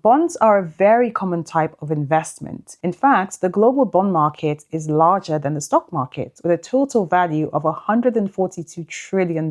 Bonds are a very common type of investment. In fact, the global bond market is larger than the stock market, with a total value of $142 trillion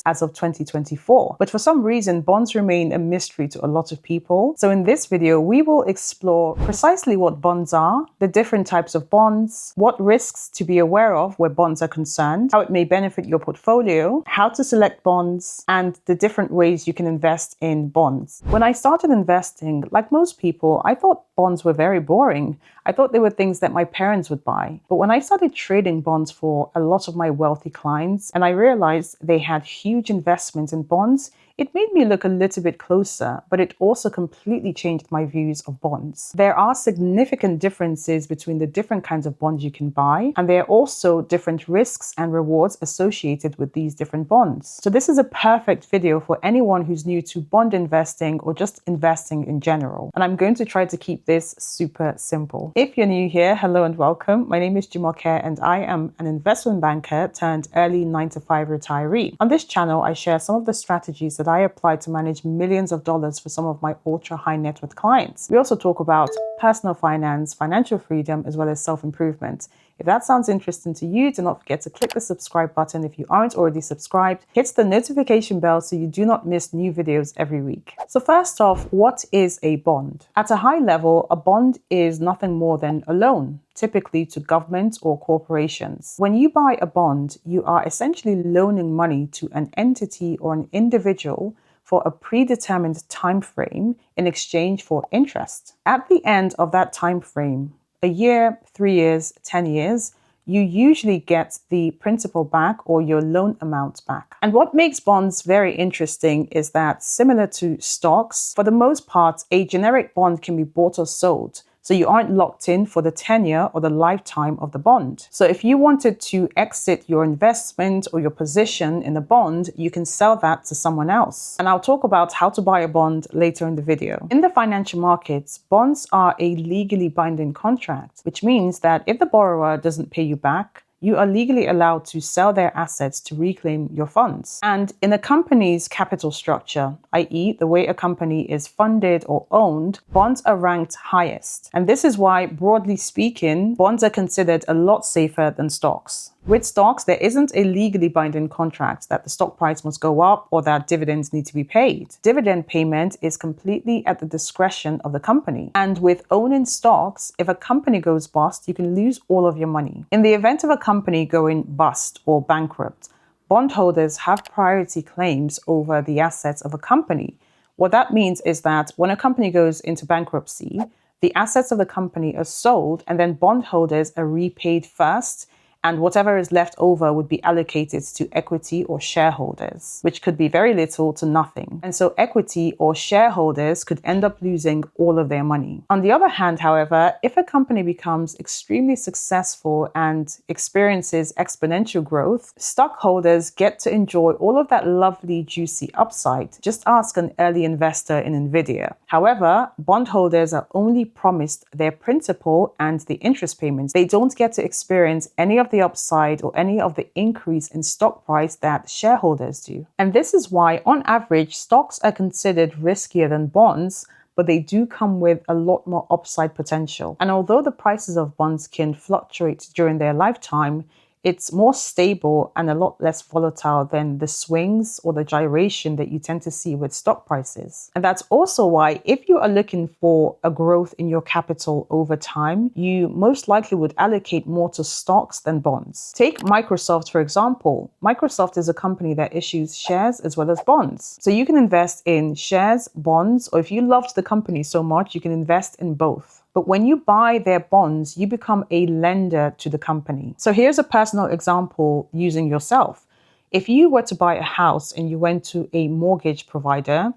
as of 2024. But for some reason, bonds remain a mystery to a lot of people. So in this video, we will explore precisely what bonds are, the different types of bonds, what risks to be aware of where bonds are concerned, how it may benefit your portfolio, how to select bonds, and the different ways you can invest in bonds. When I started investing, like most people, I thought bonds were very boring. I thought they were things that my parents would buy. But when I started trading bonds for a lot of my wealthy clients, and I realized they had huge investments in bonds, it made me look a little bit closer, but it also completely changed my views of bonds. There are significant differences between the different kinds of bonds you can buy, and there are also different risks and rewards associated with these different bonds. So this is a perfect video for anyone who's new to bond investing or just investing in general. And I'm going to try to keep this super simple. If you're new here, hello and welcome. My name is Jumoke and I am an investment banker turned early 9-to-5 retiree. On this channel, I share some of the strategies that I apply to manage millions of dollars for some of my ultra high net worth clients. We also talk about personal finance, financial freedom, as well as self-improvement. If that sounds interesting to you, do not forget to click the subscribe button if you aren't already subscribed. Hit the notification bell so you do not miss new videos every week. So first off, what is a bond? At a high level, a bond is nothing more than a loan, typically to government or corporations. When you buy a bond, you are essentially loaning money to an entity or an individual for a predetermined time frame in exchange for interest. At the end of that time frame, a year, 3 years, 10 years, you usually get the principal back or your loan amount back. And what makes bonds very interesting is that, similar to stocks, for the most part, a generic bond can be bought or sold. So you aren't locked in for the tenure or the lifetime of the bond. So if you wanted to exit your investment or your position in a bond, you can sell that to someone else. And I'll talk about how to buy a bond later in the video. In the financial markets, bonds are a legally binding contract, which means that if the borrower doesn't pay you back, you are legally allowed to sell their assets to reclaim your funds. And in a company's capital structure, i.e. the way a company is funded or owned, bonds are ranked highest. And this is why, broadly speaking, bonds are considered a lot safer than stocks. With stocks, there isn't a legally binding contract that the stock price must go up or that dividends need to be paid. Dividend payment is completely at the discretion of the company. And with owning stocks, if a company goes bust, you can lose all of your money. In the event of a company going bust or bankrupt, bondholders have priority claims over the assets of a company. What that means is that when a company goes into bankruptcy, the assets of the company are sold and then bondholders are repaid first, and whatever is left over would be allocated to equity or shareholders, which could be very little to nothing. And so equity or shareholders could end up losing all of their money. On the other hand, however, if a company becomes extremely successful and experiences exponential growth, stockholders get to enjoy all of that lovely, juicy upside. Just ask an early investor in Nvidia. However, bondholders are only promised their principal and the interest payments. They don't get to experience any of the upside or any of the increase in stock price that shareholders do. And this is why, on average, stocks are considered riskier than bonds, but they do come with a lot more upside potential. And although the prices of bonds can fluctuate during their lifetime, it's more stable and a lot less volatile than the swings or the gyration that you tend to see with stock prices. And that's also why, if you are looking for a growth in your capital over time, you most likely would allocate more to stocks than bonds. Take Microsoft, for example. Microsoft is a company that issues shares as well as bonds. So you can invest in shares, bonds, or if you loved the company so much, you can invest in both. But when you buy their bonds, you become a lender to the company. So here's a personal example using yourself. If you were to buy a house and you went to a mortgage provider,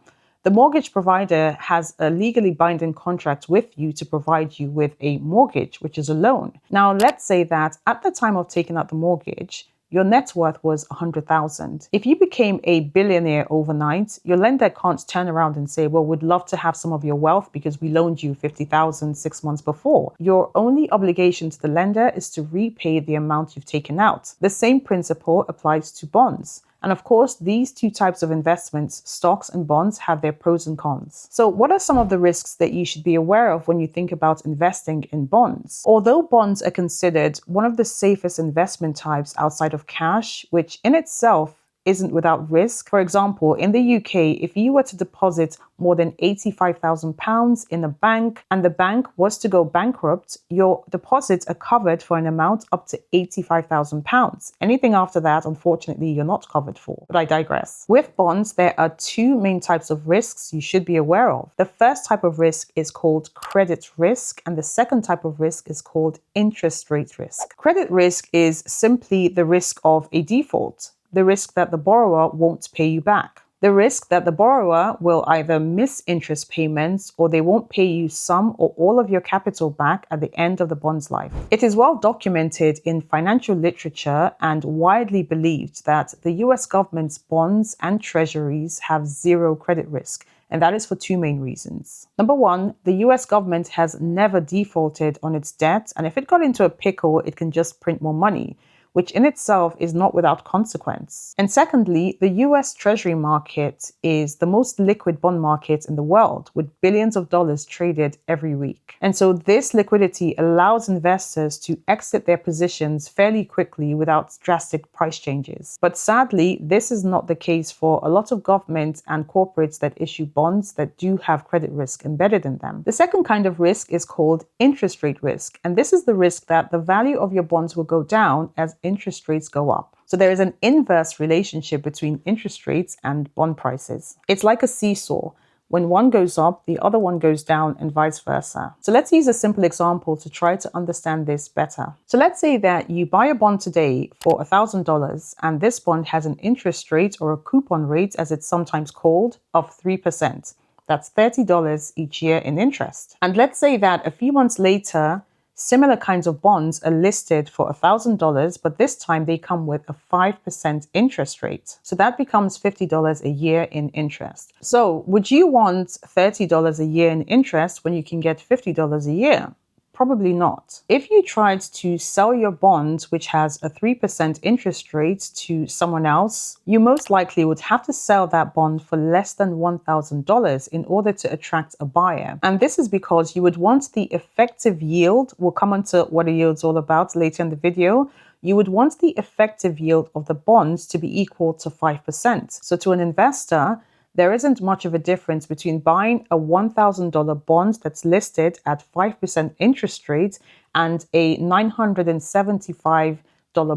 the mortgage provider has a legally binding contract with you to provide you with a mortgage, which is a loan. Now, let's say that at the time of taking out the mortgage, your net worth was $100,000. If you became a billionaire overnight, your lender can't turn around and say, well, we'd love to have some of your wealth because we loaned you $50,000 6 months before. Your only obligation to the lender is to repay the amount you've taken out. The same principle applies to bonds. And of course, these two types of investments, stocks and bonds, have their pros and cons. So what are some of the risks that you should be aware of when you think about investing in bonds? Although bonds are considered one of the safest investment types outside of cash, which in itself isn't without risk. For example, in the UK, if you were to deposit more than £85,000 in a bank and the bank was to go bankrupt, your deposits are covered for an amount up to £85,000. Anything after that, unfortunately, you're not covered for. But I digress. With bonds, there are two main types of risks you should be aware of. The first type of risk is called credit risk, and the second type of risk is called interest rate risk. Credit risk is simply the risk of a default, the risk that the borrower won't pay you back. The risk that the borrower will either miss interest payments or they won't pay you some or all of your capital back at the end of the bond's life. It is well documented in financial literature and widely believed that the US government's bonds and treasuries have zero credit risk. And that is for two main reasons. Number one, the US government has never defaulted on its debt, and if it got into a pickle, it can just print more money, which in itself is not without consequence. And secondly, the US Treasury market is the most liquid bond market in the world, with billions of dollars traded every week. And so this liquidity allows investors to exit their positions fairly quickly without drastic price changes. But sadly, this is not the case for a lot of governments and corporates that issue bonds that do have credit risk embedded in them. The second kind of risk is called interest rate risk. And this is the risk that the value of your bonds will go down as interest rates go up. So there is an inverse relationship between interest rates and bond prices. It's like a seesaw. When one goes up, the other one goes down and vice versa. So let's use a simple example to try to understand this better. So let's say that you buy a bond today for $1,000 and this bond has an interest rate, or a coupon rate as it's sometimes called, of 3%. That's $30 each year in interest. And let's say that a few months later, similar kinds of bonds are listed for $1,000, but this time they come with a 5% interest rate. So that becomes $50 a year in interest. So would you want $30 a year in interest when you can get $50 a year? Probably not. If you tried to sell your bond, which has a 3% interest rate, to someone else, you most likely would have to sell that bond for less than $1,000 in order to attract a buyer. And this is because you would want the effective yield. We'll come on to what a yield's all about later in the video. You would want the effective yield of the bonds to be equal to 5%. So to an investor, there isn't much of a difference between buying a $1,000 bond that's listed at 5% interest rate and a $975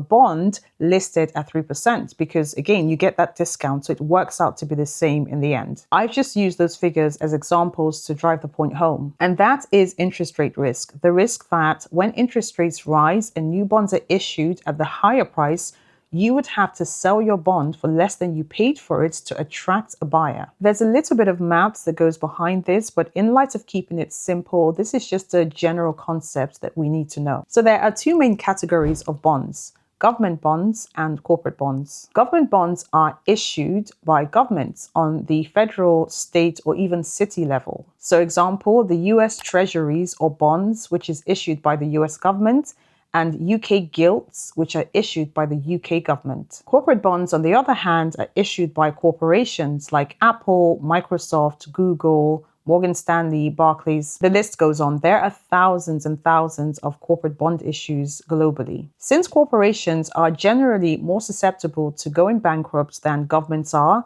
bond listed at 3%, because again, you get that discount, so it works out to be the same in the end. I've just used those figures as examples to drive the point home. And that is interest rate risk. The risk that when interest rates rise and new bonds are issued at the higher price, you would have to sell your bond for less than you paid for it to attract a buyer. There's a little bit of maths that goes behind this, but in light of keeping it simple, this is just a general concept that we need to know. So there are two main categories of bonds: government bonds and corporate bonds. Government bonds are issued by governments on the federal, state, or even city level. So example, the US Treasuries or bonds, which is issued by the US government, and UK gilts, which are issued by the UK government. Corporate bonds, on the other hand, are issued by corporations like Apple, Microsoft, Google, Morgan Stanley, Barclays. The list goes on. There are thousands and thousands of corporate bond issues globally. Since corporations are generally more susceptible to going bankrupt than governments are,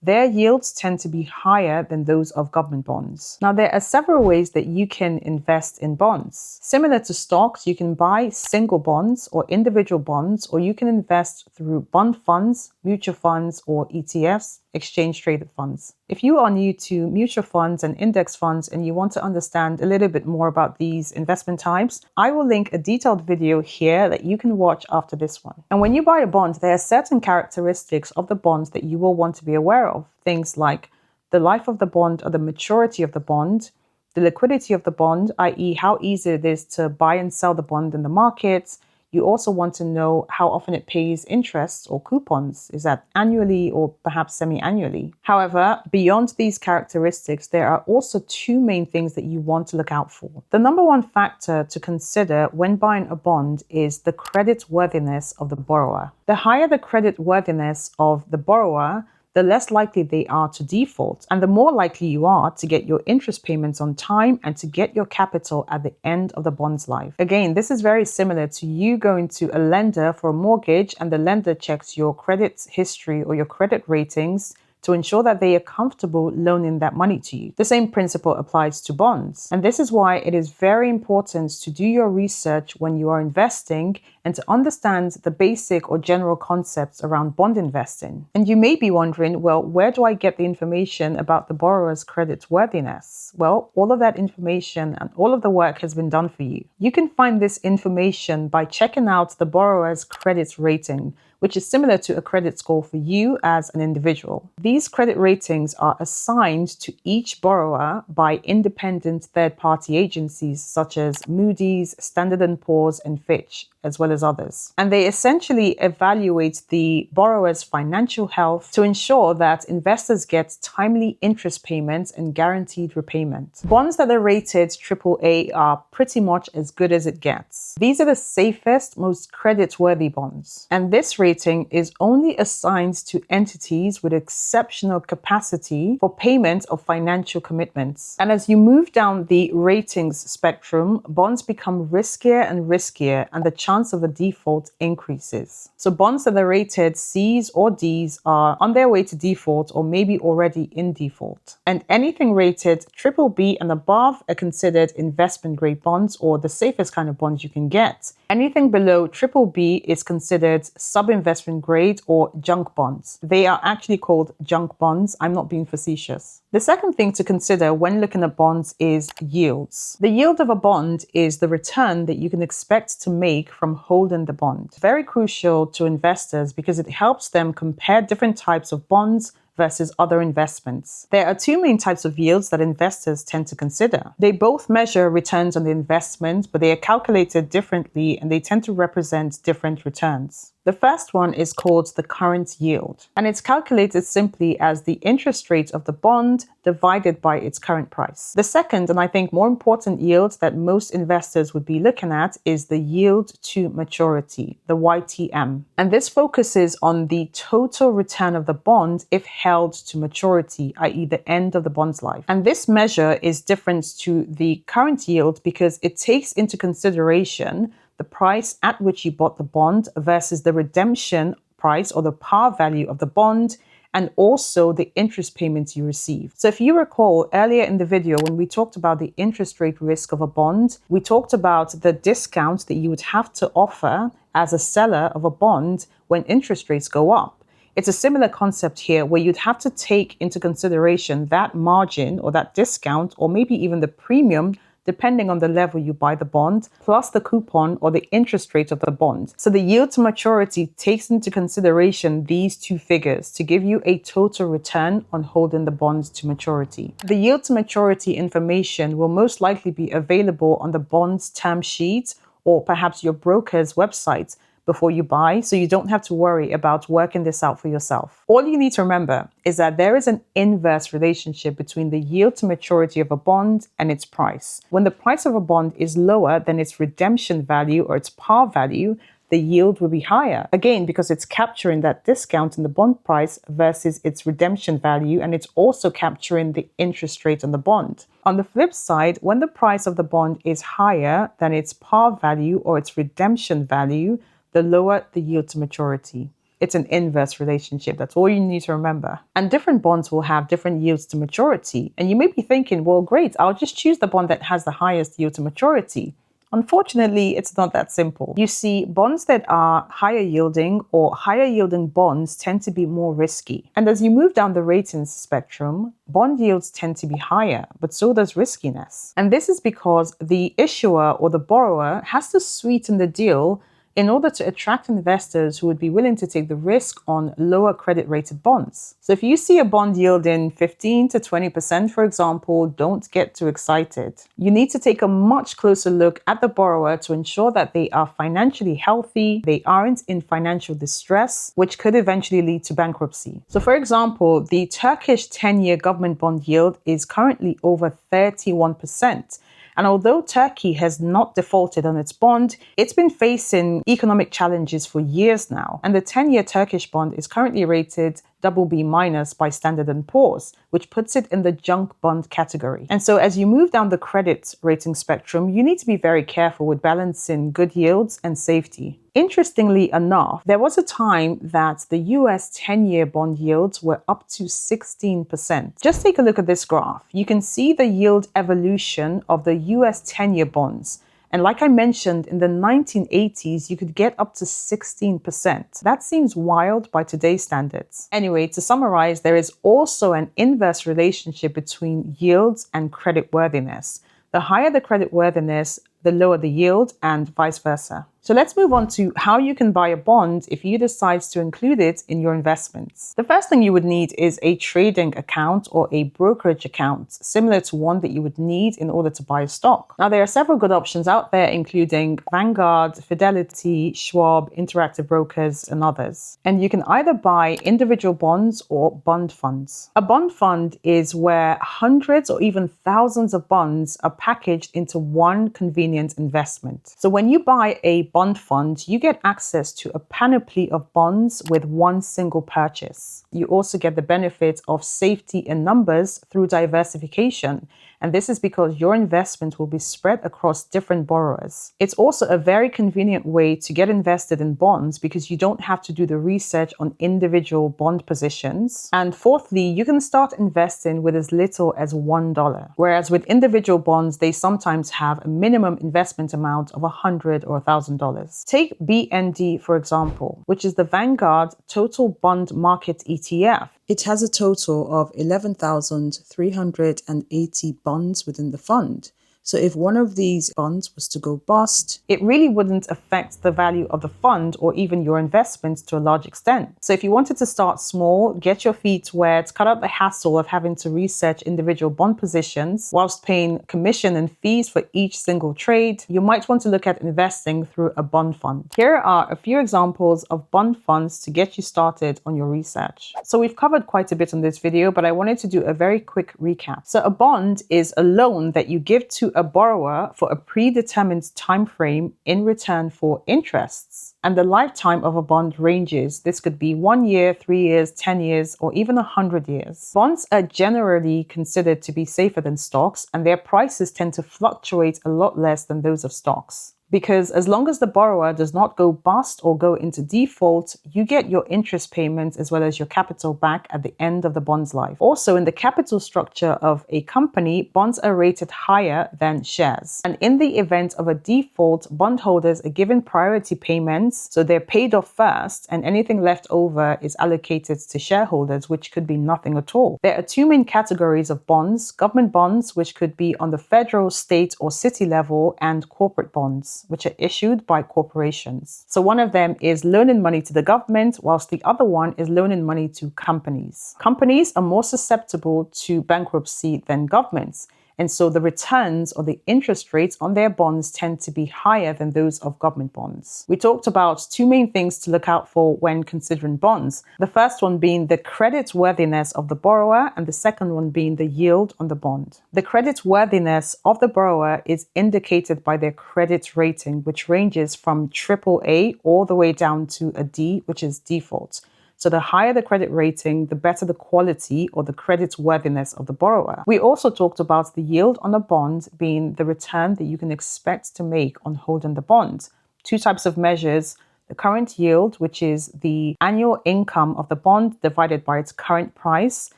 their yields tend to be higher than those of government bonds. Now, there are several ways that you can invest in bonds. Similar to stocks, you can buy single bonds or individual bonds, or you can invest through bond funds, mutual funds, or ETFs, exchange traded funds. If you are new to mutual funds and index funds and you want to understand a little bit more about these investment types, I will link a detailed video here that you can watch after this one. And when you buy a bond, there are certain characteristics of the bonds that you will want to be aware of. Things like the life of the bond or the maturity of the bond, the liquidity of the bond, i.e. how easy it is to buy and sell the bond in the markets. You also want to know how often it pays interest or coupons. Is that annually or perhaps semi-annually? However, beyond these characteristics, there are also two main things that you want to look out for. The number one factor to consider when buying a bond is the credit worthiness of the borrower. The higher the credit worthiness of the borrower, the less likely they are to default, and the more likely you are to get your interest payments on time and to get your capital at the end of the bond's life. Again, this is very similar to you going to a lender for a mortgage and the lender checks your credit history or your credit ratings to ensure that they are comfortable loaning that money to you. The same principle applies to bonds. And this is why it is very important to do your research when you are investing and to understand the basic or general concepts around bond investing. And you may be wondering, well, where do I get the information about the borrower's credit worthiness? Well, all of that information and all of the work has been done for you. You can find this information by checking out the borrower's credit rating, which is similar to a credit score for you as an individual. These credit ratings are assigned to each borrower by independent third-party agencies such as Moody's, Standard & Poor's, and Fitch, as well as others. And they essentially evaluate the borrower's financial health to ensure that investors get timely interest payments and guaranteed repayment. Bonds that are rated AAA are pretty much as good as it gets. These are the safest, most credit-worthy bonds. And this rating is only assigned to entities with exceptional capacity for payment of financial commitments. And as you move down the ratings spectrum, bonds become riskier and riskier, and the chance of a default increases. So bonds that are rated C's or D's are on their way to default or maybe already in default. And anything rated BBB and above are considered investment grade bonds, or the safest kind of bonds you can get. Anything below BBB is considered sub-investment grade or junk bonds. They are actually called junk bonds. I'm not being facetious. The second thing to consider when looking at bonds is yields. The yield of a bond is the return that you can expect to make from holding the bond. Very crucial to investors because it helps them compare different types of bonds versus other investments. There are two main types of yields that investors tend to consider. They both measure returns on the investment, but they are calculated differently and they tend to represent different returns. The first one is called the current yield, and it's calculated simply as the interest rate of the bond divided by its current price. The second, and I think more important yield that most investors would be looking at is the yield to maturity, the YTM. And this focuses on the total return of the bond if held to maturity, i.e. the end of the bond's life. And this measure is different to the current yield because it takes into consideration the price at which you bought the bond versus the redemption price or the par value of the bond, and also the interest payments you receive. So if you recall earlier in the video when we talked about the interest rate risk of a bond, we talked about the discount that you would have to offer as a seller of a bond when interest rates go up. It's a similar concept here where you'd have to take into consideration that margin or that discount or maybe even the premium depending on the level you buy the bond, plus the coupon or the interest rate of the bond. So the yield to maturity takes into consideration these two figures to give you a total return on holding the bonds to maturity. The yield to maturity information will most likely be available on the bond's term sheet or perhaps your broker's website before you buy, so you don't have to worry about working this out for yourself. All you need to remember is that there is an inverse relationship between the yield to maturity of a bond and its price. When the price of a bond is lower than its redemption value or its par value, the yield will be higher. Again, because it's capturing that discount in the bond price versus its redemption value, and it's also capturing the interest rate on the bond. On the flip side, when the price of the bond is higher than its par value or its redemption value, the lower the yield to maturity. It's an inverse relationship. That's all you need to remember. And different bonds will have different yields to maturity. And you may be thinking, well, great, I'll just choose the bond that has the highest yield to maturity. Unfortunately, it's not that simple. You see, bonds that are higher yielding or higher yielding bonds tend to be more risky. And as you move down the ratings spectrum, bond yields tend to be higher, but so does riskiness. And this is because the issuer or the borrower has to sweeten the deal in order to attract investors who would be willing to take the risk on lower credit rated bonds. So if you see a bond yielding 15 to 20%, for example, don't get too excited. You need to take a much closer look at the borrower to ensure that they are financially healthy, they aren't in financial distress, which could eventually lead to bankruptcy. So for example, the Turkish 10-year government bond yield is currently over 31%. And although Turkey has not defaulted on its bond, it's been facing economic challenges for years now. And the 10-year Turkish bond is currently rated BB- by Standard & Poor's, which puts it in the junk bond category. And so as you move down the credit rating spectrum, you need to be very careful with balancing good yields and safety. Interestingly enough, there was a time that the US 10-year bond yields were up to 16%. Just take a look at this graph. You can see the yield evolution of the US 10-year bonds. And like I mentioned, in the 1980s, you could get up to 16%. That seems wild by today's standards. Anyway, to summarize, there is also an inverse relationship between yields and creditworthiness. The higher the creditworthiness, the lower the yield, and vice versa. So let's move on to how you can buy a bond if you decide to include it in your investments. The first thing you would need is a trading account or a brokerage account, similar to one that you would need in order to buy a stock. Now, there are several good options out there, including Vanguard, Fidelity, Schwab, Interactive Brokers, and others. And you can either buy individual bonds or bond funds. A bond fund is where hundreds or even thousands of bonds are packaged into one convenient investment. So when you buy a bond fund, you get access to a panoply of bonds with one single purchase. You also get the benefit of safety in numbers through diversification. And this is because your investment will be spread across different borrowers. It's also a very convenient way to get invested in bonds because you don't have to do the research on individual bond positions. And fourthly, you can start investing with as little as $1. Whereas with individual bonds, they sometimes have a minimum investment amount of $100 or $1,000. Take BND, for example, which is the Vanguard Total Bond Market ETF. It has a total of 11,380 bonds within the fund. So if one of these bonds was to go bust, it really wouldn't affect the value of the fund or even your investments to a large extent. So if you wanted to start small, get your feet wet, cut out the hassle of having to research individual bond positions whilst paying commission and fees for each single trade, you might want to look at investing through a bond fund. Here are a few examples of bond funds to get you started on your research. So we've covered quite a bit on this video, but I wanted to do a very quick recap. So a bond is a loan that you give to a borrower for a predetermined time frame in return for interests. And the lifetime of a bond ranges. This could be 1 year, 3 years, 10 years, or even 100 years. Bonds are generally considered to be safer than stocks, and their prices tend to fluctuate a lot less than those of stocks. Because as long as the borrower does not go bust or go into default, you get your interest payments as well as your capital back at the end of the bond's life. Also, in the capital structure of a company, bonds are rated higher than shares. And in the event of a default, bondholders are given priority payments, so they're paid off first, and anything left over is allocated to shareholders, which could be nothing at all. There are two main categories of bonds: government bonds, which could be on the federal, state, or city level, and corporate bonds, which are issued by corporations. So one of them is loaning money to the government, whilst the other one is loaning money to companies. Companies are more susceptible to bankruptcy than governments. And so the returns or the interest rates on their bonds tend to be higher than those of government bonds. We talked about two main things to look out for when considering bonds. The first one being the credit worthiness of the borrower, and the second one being the yield on the bond. The credit worthiness of the borrower is indicated by their credit rating, which ranges from AAA all the way down to a D, which is default. So the higher the credit rating, the better the quality or the credit worthiness of the borrower. We also talked about the yield on a bond being the return that you can expect to make on holding the bond. Two types of measures: the current yield, which is the annual income of the bond divided by its current price,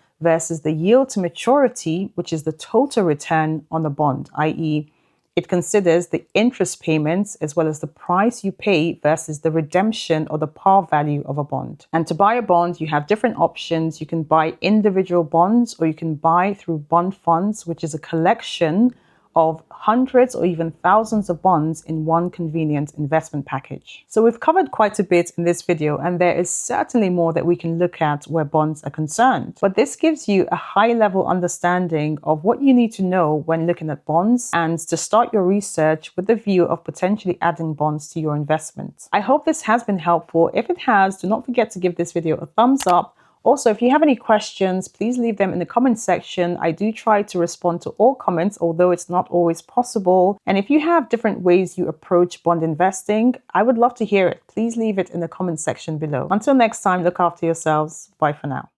versus the yield to maturity, which is the total return on the bond, i.e., it considers the interest payments as well as the price you pay versus the redemption or the par value of a bond. And to buy a bond, you have different options. You can buy individual bonds, or you can buy through bond funds, which is a collection of hundreds or even thousands of bonds in one convenient investment package. So we've covered quite a bit in this video, and there is certainly more that we can look at where bonds are concerned. But this gives you a high-level understanding of what you need to know when looking at bonds and to start your research with the view of potentially adding bonds to your investments. I hope this has been helpful. If it has, do not forget to give this video a thumbs up. Also, if you have any questions, please leave them in the comment section. I do try to respond to all comments, although it's not always possible. And if you have different ways you approach bond investing, I would love to hear it. Please leave it in the comment section below. Until next time, look after yourselves. Bye for now.